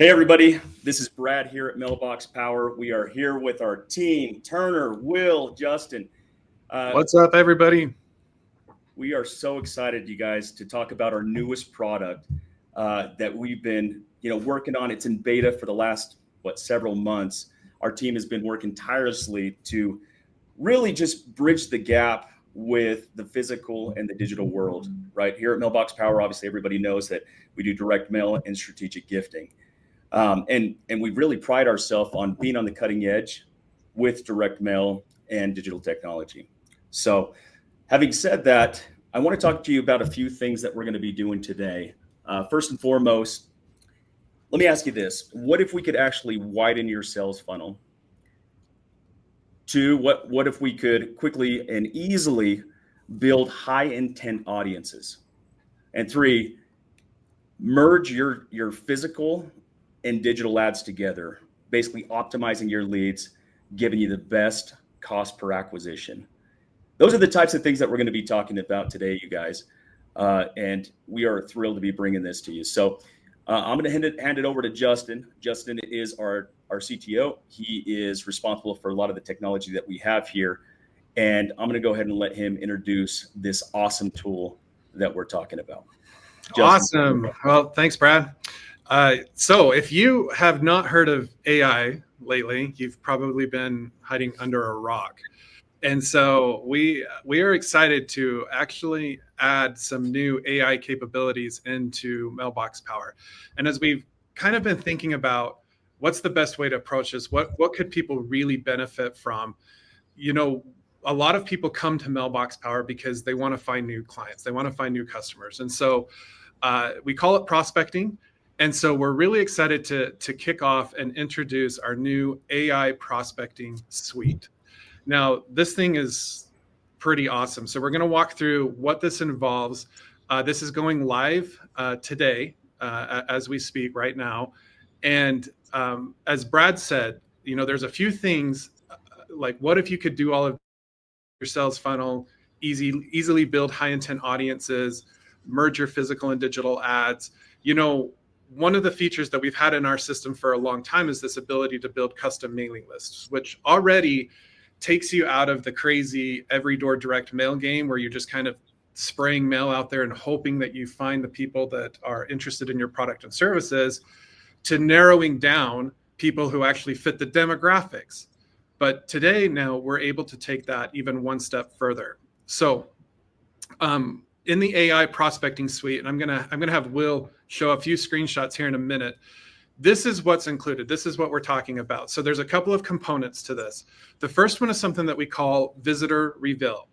Hey everybody, this is Brad here at Mailbox Power. We are here with our team, Turner, Will, Justin. What's up, everybody? We are so excited, you guys, to talk about our newest product that we've been, working on. It's in beta for the last, several months. Our team has been working tirelessly to really just bridge the gap with the physical and the digital world, right? Here at Mailbox Power, obviously everybody knows that we do direct mail and strategic gifting. And we really pride ourselves on being on the cutting edge with direct mail and digital technology. So having said that, I want to talk to you about a few things that we're going to be doing today. First and foremost, let me ask you this. What if we could actually widen your sales funnel? Two, what if we could quickly and easily build high intent audiences? And three, merge your physical and digital ads together, basically optimizing your leads, giving you the best cost per acquisition. Those are the types of things that we're going to be talking about today, you guys. And we are thrilled to be bringing this to you. So I'm going to hand it over to Justin. Justin is our CTO. He is responsible for a lot of the technology that we have here. And I'm going to go ahead and let him introduce this awesome tool that we're talking about. Justin. Awesome. Well, thanks, Brad. So if you have not heard of AI lately, you've probably been hiding under a rock. And so we are excited to actually add some new AI capabilities into Mailbox Power. And as we've kind of been thinking about what's the best way to approach this, what could people really benefit from? A lot of people come to Mailbox Power because they want to find new clients. They want to find new customers. And so we call it prospecting. And so we're really excited to kick off and introduce our new AI prospecting suite. Now, this thing is pretty awesome. So we're going to walk through what this involves. This is going live today as we speak right now. And as Brad said, there's a few things like what if you could do all of your sales funnel, easily build high intent audiences, merge your physical and digital ads. One of the features that we've had in our system for a long time is this ability to build custom mailing lists, which already takes you out of the crazy every door direct mail game where you're just kind of spraying mail out there and hoping that you find the people that are interested in your product and services, to narrowing down people who actually fit the demographics. But today, now we're able to take that even one step further. So in the AI prospecting suite, and I'm gonna have Will show a few screenshots here in a minute. This is what's included. This is what we're talking about. So there's a couple of components to this. The first one is something that we call Visitor Reveal.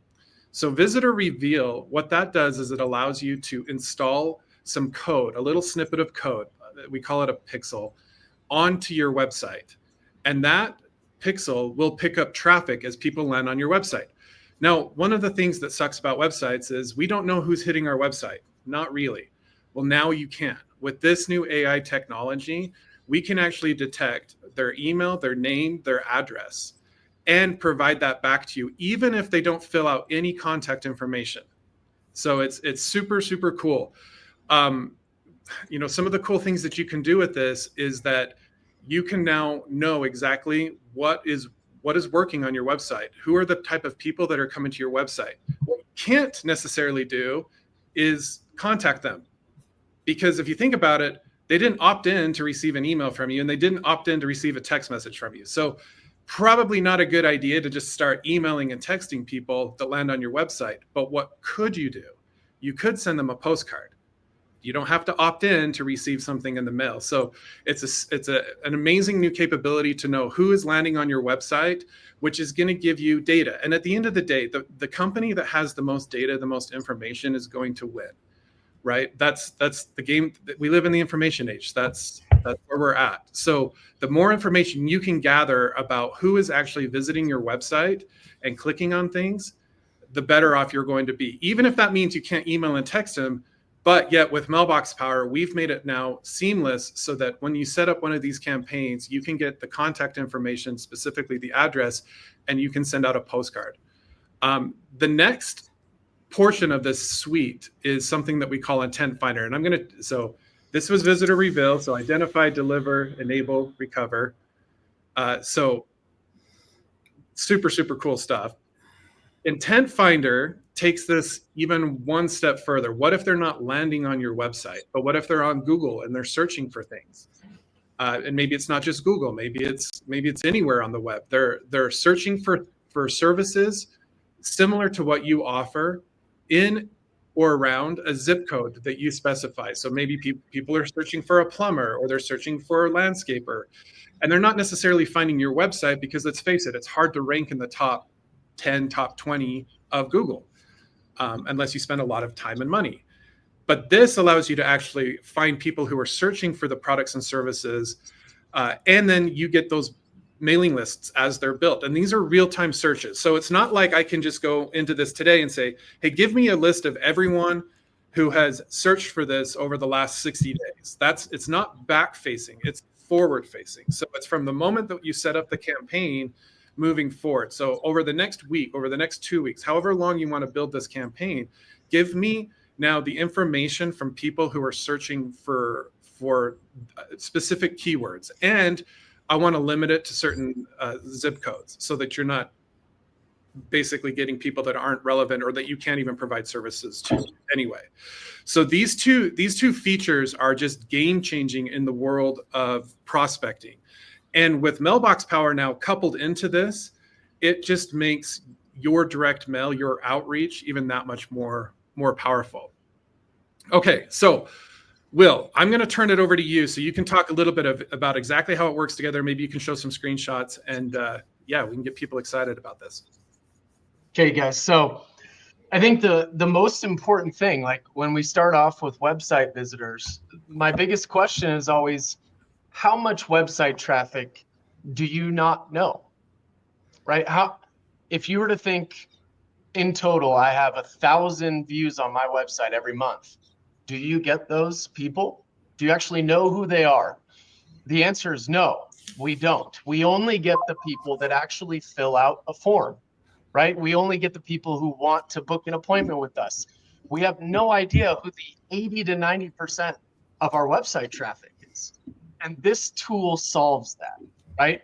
So Visitor Reveal, what that does is it allows you to install some code, a little snippet of code, we call it a pixel, onto your website. And that pixel will pick up traffic as people land on your website. Now, one of the things that sucks about websites is we don't know who's hitting our website. Not really. Well, now you can. With this new AI technology, we can actually detect their email, their name, their address, and provide that back to you, even if they don't fill out any contact information. So it's super, super cool. Some of the cool things that you can do with this is that you can now know exactly what is working on your website. Who are the type of people that are coming to your website? What you can't necessarily do is contact them. Because if you think about it, they didn't opt in to receive an email from you and they didn't opt in to receive a text message from you. So probably not a good idea to just start emailing and texting people that land on your website. But what could you do? You could send them a postcard. You don't have to opt in to receive something in the mail. So it's an amazing new capability to know who is landing on your website, which is going to give you data. And at the end of the day, the company that has the most data, the most information is going to win, right? That's the game. We live in the information age. That's where we're at. So the more information you can gather about who is actually visiting your website and clicking on things, the better off you're going to be. Even if that means you can't email and text them, but yet with Mailbox Power, we've made it now seamless so that when you set up one of these campaigns, you can get the contact information, specifically the address, and you can send out a postcard. The next portion of this suite is something that we call Intent Finder. And so This was visitor reveal. So identify, deliver, enable, recover. So super, super cool stuff. Intent Finder takes this even one step further. What if they're not landing on your website, but what if they're on Google and they're searching for things? And maybe it's not just Google. Maybe it's anywhere on the web. They're searching for services similar to what you offer in or around a zip code that you specify. So maybe people are searching for a plumber, or they're searching for a landscaper, and they're not necessarily finding your website because, let's face it, it's hard to rank in the top 10, top 20 of Google, unless you spend a lot of time and money. But this allows you to actually find people who are searching for the products and services, and then you get those mailing lists as they're built. And these are real-time searches. So it's not like I can just go into this today and say, hey, give me a list of everyone who has searched for this over the last 60 days. It's not back-facing, it's forward-facing. So it's from the moment that you set up the campaign moving forward. So over the next week, over the next 2 weeks, however long you want to build this campaign, give me now the information from people who are searching for specific keywords. And I want to limit it to certain zip codes so that you're not basically getting people that aren't relevant or that you can't even provide services to anyway. So these two features are just game changing in the world of prospecting. And with Mailbox Power now coupled into this, it just makes your direct mail, your outreach, even that much more powerful. Okay, so Will, I'm going to turn it over to you so you can talk a little bit about exactly how it works together. Maybe you can show some screenshots, and yeah, we can get people excited about this. Okay, guys. So I think the most important thing, like when we start off with website visitors, my biggest question is always, how much website traffic do you not know, right? If you were to think in total, I have 1,000 views on my website every month. Do you get those people? Do you actually know who they are? The answer is no, we don't. We only get the people that actually fill out a form, right? We only get the people who want to book an appointment with us. We have no idea who the 80 to 90% of our website traffic is. And this tool solves that, right?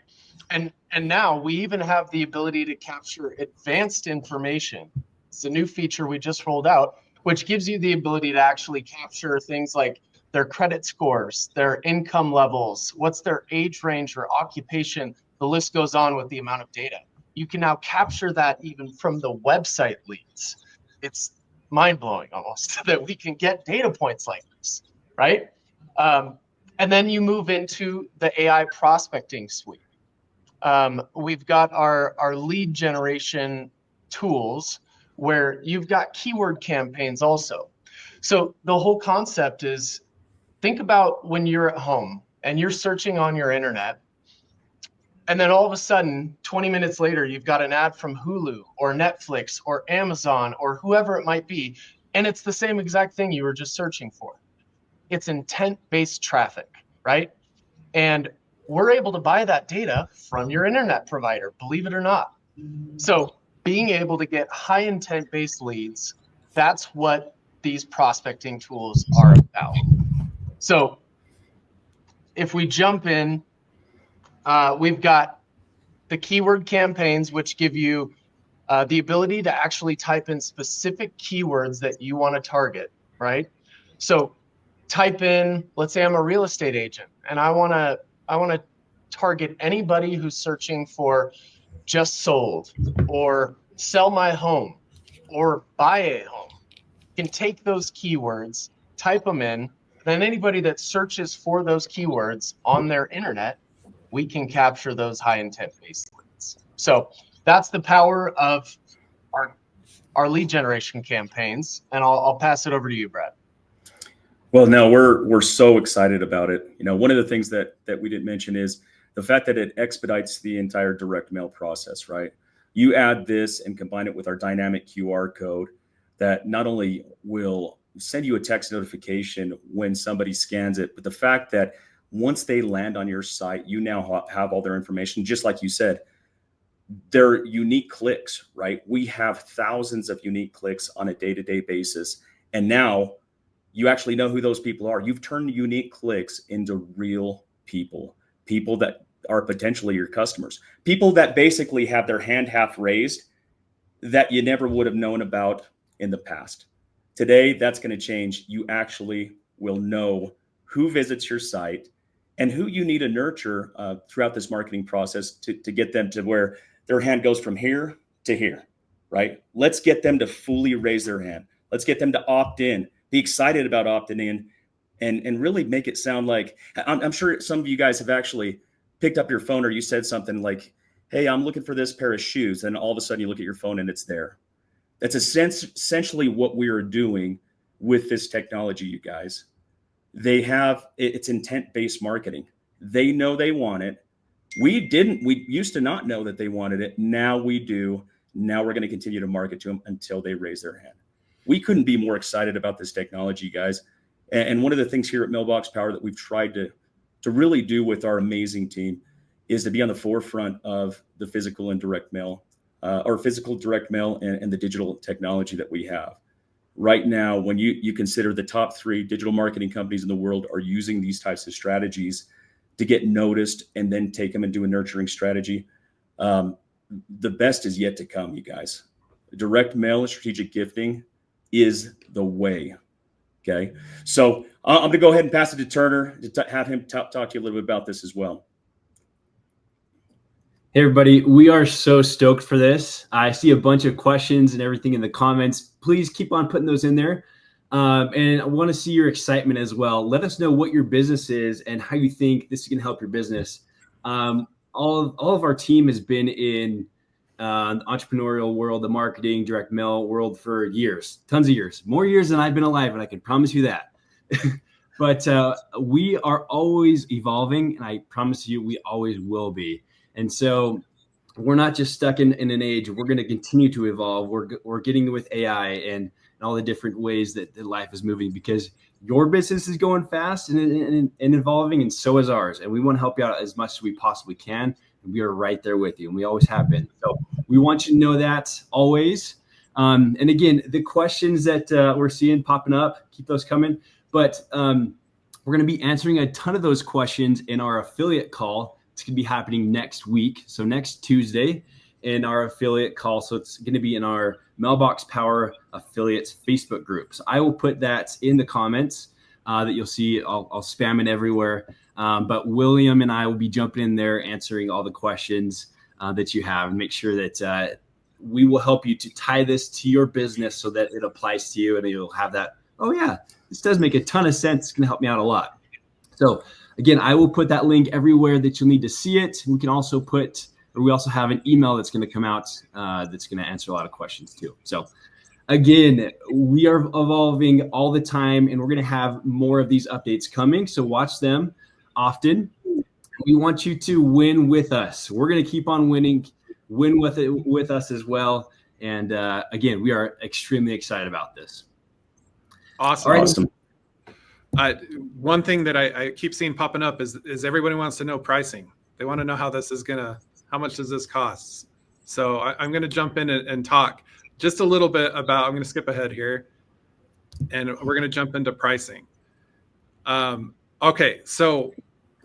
And now we even have the ability to capture advanced information. It's a new feature we just rolled out, which gives you the ability to actually capture things like their credit scores, their income levels, what's their age range or occupation. The list goes on with the amount of data. You can now capture that even from the website leads. It's mind-blowing almost that we can get data points like this, right? And then you move into the AI prospecting suite. We've got our lead generation tools where you've got keyword campaigns also. So the whole concept is, think about when you're at home and you're searching on your internet, and then all of a sudden, 20 minutes later, you've got an ad from Hulu or Netflix or Amazon or whoever it might be, and it's the same exact thing you were just searching for. It's intent-based traffic, right? And we're able to buy that data from your internet provider, believe it or not. So being able to get high intent-based leads, that's what these prospecting tools are about. So if we jump in, we've got the keyword campaigns, which give you the ability to actually type in specific keywords that you want to target, right? So type in, let's say I'm a real estate agent and I want to target anybody who's searching for just sold or sell my home or buy a home. You can take those keywords, type them in, then anybody that searches for those keywords on their internet, we can capture those high intent based leads. So that's the power of our lead generation campaigns. And I'll pass it over to you, Brad. Well, no, we're so excited about it. You know, one of the things that we didn't mention is the fact that it expedites the entire direct mail process, right? You add this and combine it with our dynamic QR code that not only will send you a text notification when somebody scans it, but the fact that once they land on your site, you now have all their information, just like you said, they're unique clicks, right? We have thousands of unique clicks on a day-to-day basis. And now You actually know who those people are. You've turned unique clicks into real people, people that are potentially your customers, people that basically have their hand half raised that you never would have known about in the past. Today, that's going to change. You actually will know who visits your site and who you need to nurture throughout this marketing process to get them to where their hand goes from here to here, right? Let's get them to fully raise their hand. Let's get them to opt in, be excited about opting in, and really make it sound like, I'm sure some of you guys have actually picked up your phone or you said something like, hey, I'm looking for this pair of shoes. And all of a sudden you look at your phone and it's there. That's essentially what we are doing with this technology, you guys. It's intent-based marketing. They know they want it. We used to not know that they wanted it. Now we do. Now we're going to continue to market to them until they raise their hand. We couldn't be more excited about this technology, guys. And one of the things here at Mailbox Power that we've tried to really do with our amazing team is to be on the forefront of the physical and direct mail, or physical direct mail and the digital technology that we have. Right now, when you consider the top 3 digital marketing companies in the world are using these types of strategies to get noticed and then take them and do a nurturing strategy, the best is yet to come, you guys. Direct mail and strategic gifting is the way. Okay. So I'm going to go ahead and pass it to Turner to have him talk to you a little bit about this as well. Hey, everybody. We are so stoked for this. I see a bunch of questions and everything in the comments. Please keep on putting those in there. And I want to see your excitement as well. Let us know what your business is and how you think this can help your business. All of our team has been in the entrepreneurial world, the marketing, direct mail world for years, tons of years, more years than I've been alive, and I can promise you that. But we are always evolving, and I promise you we always will be. And so we're not just stuck in an age. We're going to continue to evolve. We're getting with AI and all the different ways that life is moving, because your business is going fast and evolving, and so is ours. And we want to help you out as much as we possibly can. And we are right there with you, and we always have been. So we want you to know that always. And again, the questions that we're seeing popping up, keep those coming. But we're going to be answering a ton of those questions in our affiliate call. It's going to be happening next week. So next Tuesday in our affiliate call. So it's going to be in our Mailbox Power Affiliates Facebook group. So I will put that in the comments that you'll see. I'll spam it everywhere. But William and I will be jumping in there answering all the questions that you have, and make sure that we will help you to tie this to your business so that it applies to you and you'll have that, oh yeah, this does make a ton of sense. It's going to help me out a lot. So again, I will put that link everywhere that you'll need to see it. We can also we also have an email that's going to come out that's going to answer a lot of questions too. So again, we are evolving all the time, and we're going to have more of these updates coming. So watch them often. We want you to win with us. We're going to keep on winning, win with us as well. And again, we are extremely excited about this. Awesome. All right. Awesome. One thing that I keep seeing popping up is everybody wants to know pricing. They want to know how much does this cost? So I'm going to jump in and talk just a little bit about, I'm going to skip ahead here, and we're going to jump into pricing. Okay. So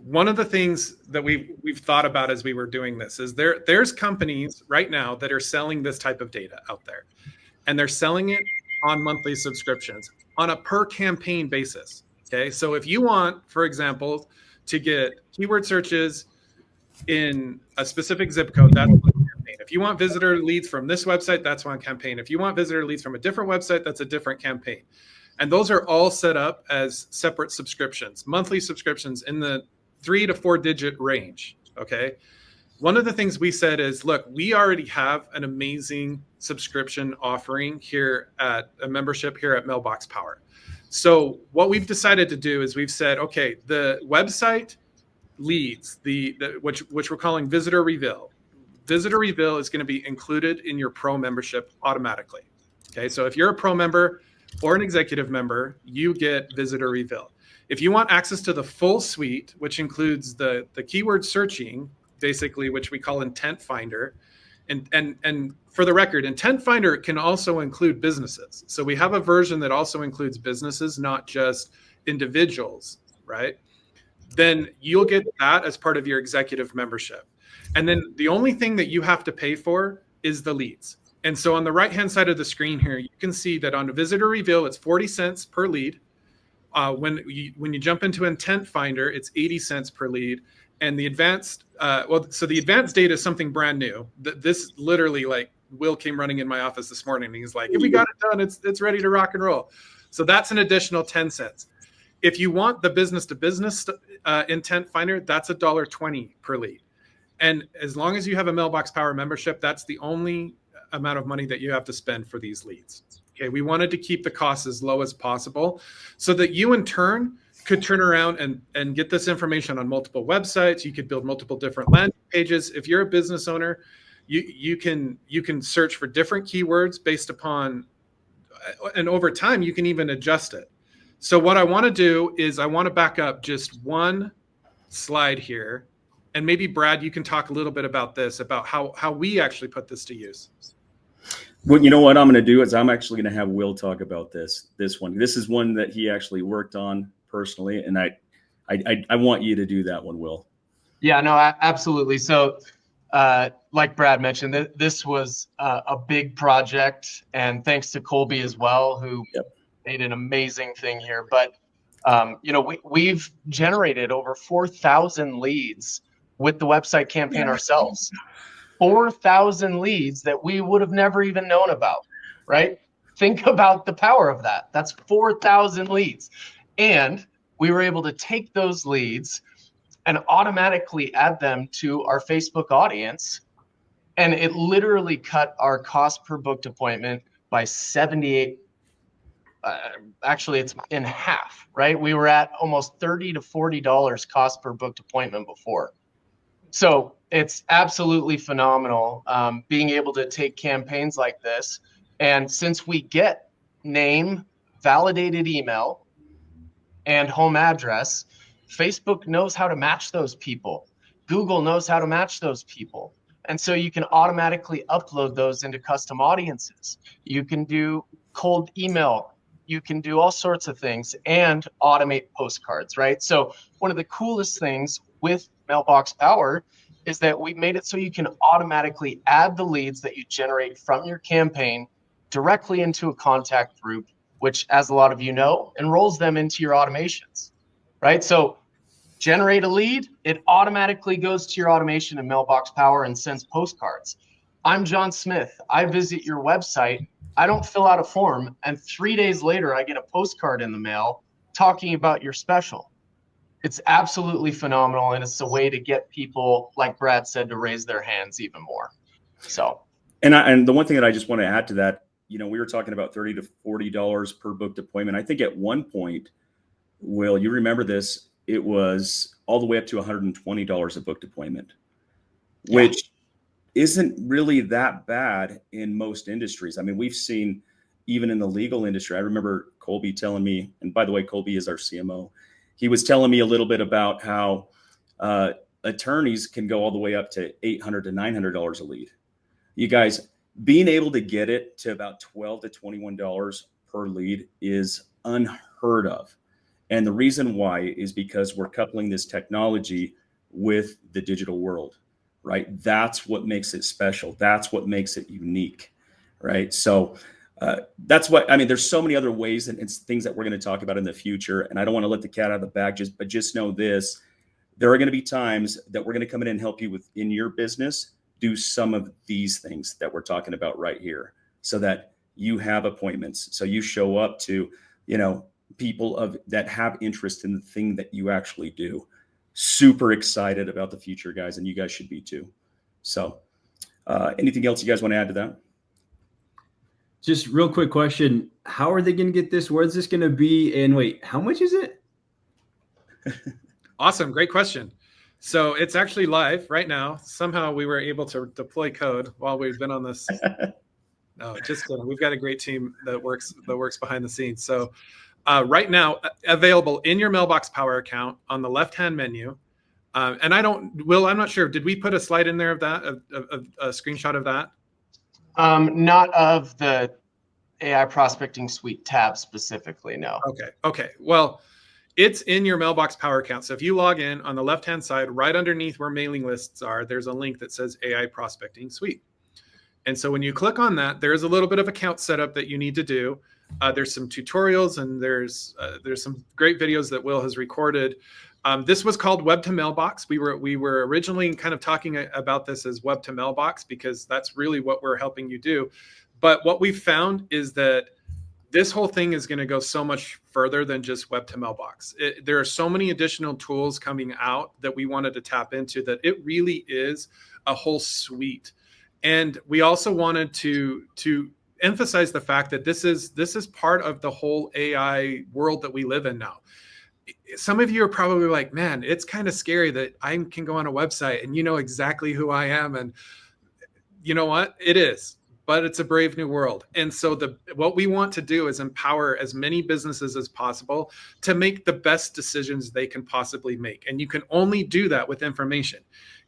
one of the things that we've thought about as we were doing this is there's companies right now that are selling this type of data out there, and they're selling it on monthly subscriptions on a per campaign basis. Okay. So if you want, for example, to get keyword searches in a specific zip code, that's one campaign. If you want visitor leads from this website, that's one campaign. If you want visitor leads from a different website, that's a different campaign. And those are all set up as separate subscriptions, monthly subscriptions in the 3 to 4 digit range. Okay. One of the things we said is, look, we already have an amazing subscription offering here at a membership here at Mailbox Power. So what we've decided to do is we've said, okay, the website leads, which we're calling Visitor Reveal. Visitor Reveal is going to be included in your Pro membership automatically. Okay, so if you're a Pro member or an executive member, you get Visitor Reveal. If you want access to the full suite, which includes the keyword searching, basically, which we call Intent Finder, And for the record, Intent Finder can also include businesses. So we have a version that also includes businesses, not just individuals, right? Then you'll get that as part of your executive membership. And then the only thing that you have to pay for is the leads. And so on the right-hand side of the screen here, you can see that on a visitor reveal, it's 40 cents per lead. When you jump into Intent Finder, it's 80 cents per lead. And the advanced, so the advanced data is something brand new. This literally, like, Will came running in my office this morning, and he's like, if we got it done, it's ready to rock and roll. So that's an additional 10 cents. If you want the business-to-business Intent Finder, that's $1.20 per lead. And as long as you have a Mailbox Power membership, that's the only amount of money that you have to spend for these leads. Okay, we wanted to keep the costs as low as possible so that you, in turn, could turn around and get this information on multiple websites. You could build multiple different landing pages. If you're a business owner, you can search for different keywords based upon, and over time you can even adjust it. So what I want to do is I want to back up just one slide here, and maybe Brad, you can talk a little bit about this, about how we actually put this to use. Well, you know what I'm going to do is I'm actually going to have Will talk about this one. This is one that he actually worked on personally, and I want you to do that one, Will. Yeah, no, absolutely. So, like Brad mentioned, this was a big project, and thanks to Colby as well, who made an amazing thing here. But we've generated over 4,000 leads with the website campaign ourselves. 4,000 leads that we would have never even known about, right? Think about the power of that. That's 4,000 leads. And we were able to take those leads and automatically add them to our Facebook audience. And it literally cut our cost per booked appointment by 78. Actually, it's in half, right? We were at almost $30 to $40 cost per booked appointment before. So it's absolutely phenomenal being able to take campaigns like this. And since we get name, validated email, and home address, Facebook knows how to match those people. Google knows how to match those people. And so you can automatically upload those into custom audiences. You can do cold email. You can do all sorts of things and automate postcards, right? So one of the coolest things with Mailbox Power is that we made it so you can automatically add the leads that you generate from your campaign directly into a contact group, which, as a lot of you know, enrolls them into your automations, right? So generate a lead, it automatically goes to your automation in Mailbox Power and sends postcards. I'm John Smith. I visit your website. I don't fill out a form, and 3 days later, I get a postcard in the mail talking about your special. It's absolutely phenomenal, and it's a way to get people, like Brad said, to raise their hands even more. So, and the one thing that I just want to add to that, we were talking about $30 to $40 per booked appointment. I think at one point, Will, you remember this, it was all the way up to $120 a booked appointment, which isn't really that bad in most industries. I mean, we've seen even in the legal industry. I remember Colby telling me, and by the way, Colby is our CMO. He was telling me a little bit about how attorneys can go all the way up to $800 to $900 a lead. You guys, being able to get it to about $12 to $21 per lead is unheard of. And the reason why is because we're coupling this technology with the digital world, right? That's what makes it special. That's what makes it unique, right? So that's what, I mean, there's so many other ways and things that we're going to talk about in the future. And I don't want to let the cat out of the bag, but just know this, there are going to be times that we're going to come in and help you in your business, do some of these things that we're talking about right here so that you have appointments. So you show up to, people that have interest in the thing that you actually do. Super excited about the future, guys, and you guys should be too. So anything else you guys want to add to that? Just real quick question. How are they going to get this? Where's this going to be? And wait, how much is it? Awesome. Great question. So it's actually live right now. Somehow we were able to deploy code while we've been on this. No, just kidding. We've got a great team that works behind the scenes. So right now, available in your Mailbox Power account on the left-hand menu, And Will, I'm not sure. Did we put a slide in there of that, of a screenshot of that? Not of the AI prospecting suite tab specifically, no. Okay. Well, it's in your Mailbox Power account. So if you log in on the left-hand side, right underneath where mailing lists are, there's a link that says AI prospecting suite. And so when you click on that, there's a little bit of account setup that you need to do. There's some tutorials, and there's some great videos that Will has recorded. This was called Web to Mailbox. We were originally kind of talking about this as Web to Mailbox because that's really what we're helping you do. But what we've found is that this whole thing is going to go so much further than just Web to Mailbox. There are so many additional tools coming out that we wanted to tap into that it really is a whole suite. And we also wanted to emphasize the fact that this is part of the whole AI world that we live in now. Some of you are probably like, man, it's kind of scary that I can go on a website and you know exactly who I am. And you know what? It is, but it's a brave new world. And so what we want to do is empower as many businesses as possible to make the best decisions they can possibly make. And you can only do that with information.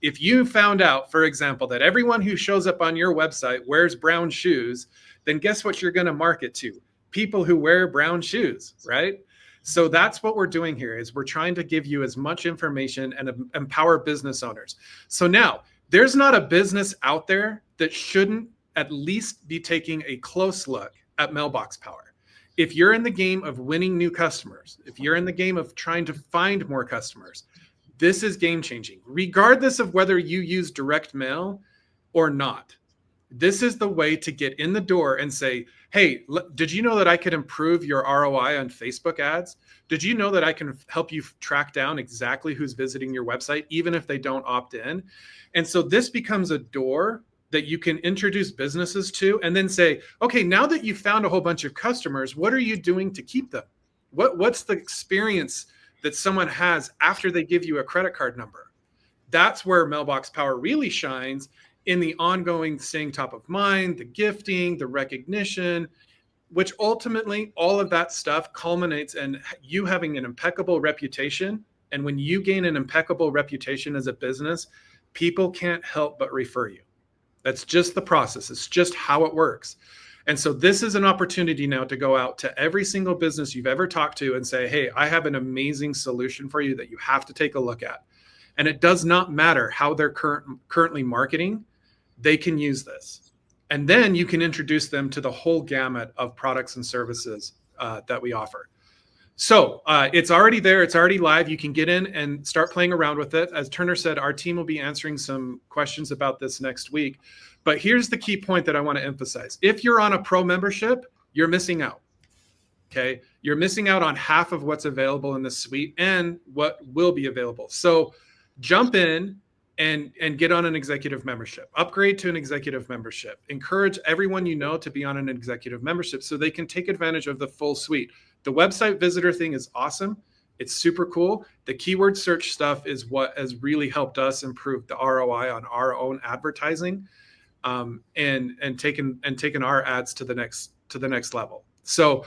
If you found out, for example, that everyone who shows up on your website wears brown shoes, then guess what you're going to market to? People who wear brown shoes, right? So that's what we're doing here is we're trying to give you as much information and empower business owners. So now there's not a business out there that shouldn't at least be taking a close look at Mailbox Power. If you're in the game of winning new customers, if you're in the game of trying to find more customers, this is game changing, regardless of whether you use direct mail or not. This is the way to get in the door and say, hey, did you know that I could improve your ROI on Facebook ads? Did you know that I can help you track down exactly who's visiting your website, even if they don't opt in? And so this becomes a door that you can introduce businesses to and then say, okay, now that you've found a whole bunch of customers, what are you doing to keep them? What's the experience that someone has after they give you a credit card number? That's where Mailbox Power really shines, in the ongoing staying top of mind, the gifting, the recognition, which ultimately all of that stuff culminates in you having an impeccable reputation. And when you gain an impeccable reputation as a business, people can't help but refer you. That's just the process. It's just how it works. And so this is an opportunity now to go out to every single business you've ever talked to and say, hey, I have an amazing solution for you that you have to take a look at. And it does not matter how they're currently marketing. They can use this. And then you can introduce them to the whole gamut of products and services that we offer. So it's already there. It's already live. You can get in and start playing around with it. As Turner said, our team will be answering some questions about this next week. But here's the key point that I want to emphasize. If you're on a pro membership, you're missing out. Okay. You're missing out on half of what's available in the suite and what will be available. So jump in and get on an executive membership. Upgrade to an executive membership. Encourage everyone you know to be on an executive membership so they can take advantage of the full suite. The website visitor thing is awesome. It's super cool. The keyword search stuff is what has really helped us improve the ROI on our own advertising, and taken our ads to the next level. So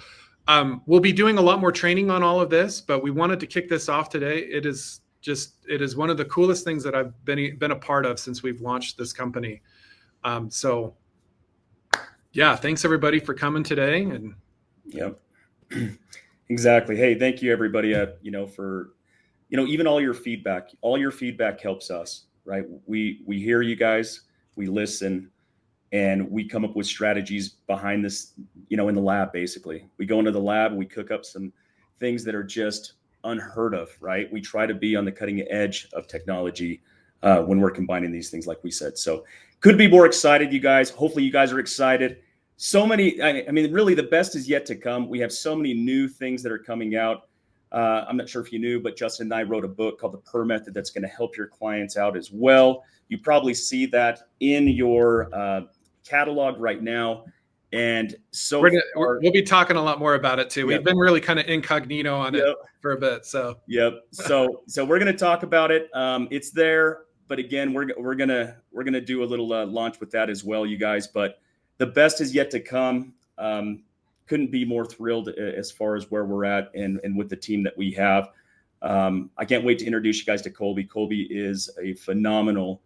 we'll be doing a lot more training on all of this, but we wanted to kick this off today. It is one of the coolest things that I've been a part of since we've launched this company. So yeah, thanks everybody for coming today. And yep. Exactly. Hey, thank you everybody. For even all your feedback. All your feedback helps us, right? We hear you guys, we listen, and we come up with strategies behind this. In the lab, basically, we go into the lab and we cook up some things that are just unheard of, right? We try to be on the cutting edge of technology when we're combining these things, like we said. So, could be more excited, you guys. Hopefully, you guys are excited. So many, I mean, really the best is yet to come. We have so many new things that are coming out. I'm not sure if you knew, but Justin and I wrote a book called The Per Method that's going to help your clients out as well. You probably see that in your catalog right now. And so we'll be talking a lot more about it too. Yep. We've been really kind of incognito on it for a bit. So so we're going to talk about it. It's there, but again, we're gonna do a little launch with that as well, you guys. But the best is yet to come. Couldn't be more thrilled as far as where we're at and with the team that we have. I can't wait to introduce you guys to Colby. Colby is a phenomenal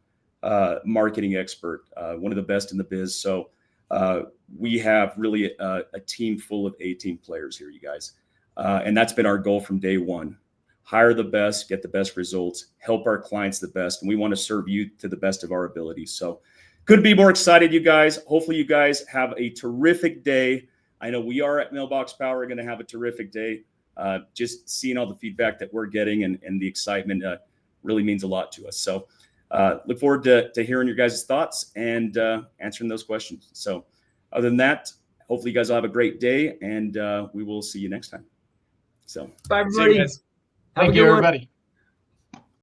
marketing expert, one of the best in the biz. So we have really a team full of A-team players here, you guys. And that's been our goal from day one. Hire the best, get the best results, help our clients the best. And we want to serve you to the best of our abilities. So couldn't be more excited, you guys. Hopefully you guys have a terrific day. I know we are at Mailbox Power going to have a terrific day. Just seeing all the feedback that we're getting and the excitement really means a lot to us. So look forward to hearing your guys' thoughts and answering those questions. So other than that, hopefully you guys will have a great day, and we will see you next time. So bye, everybody. Thank you, everybody.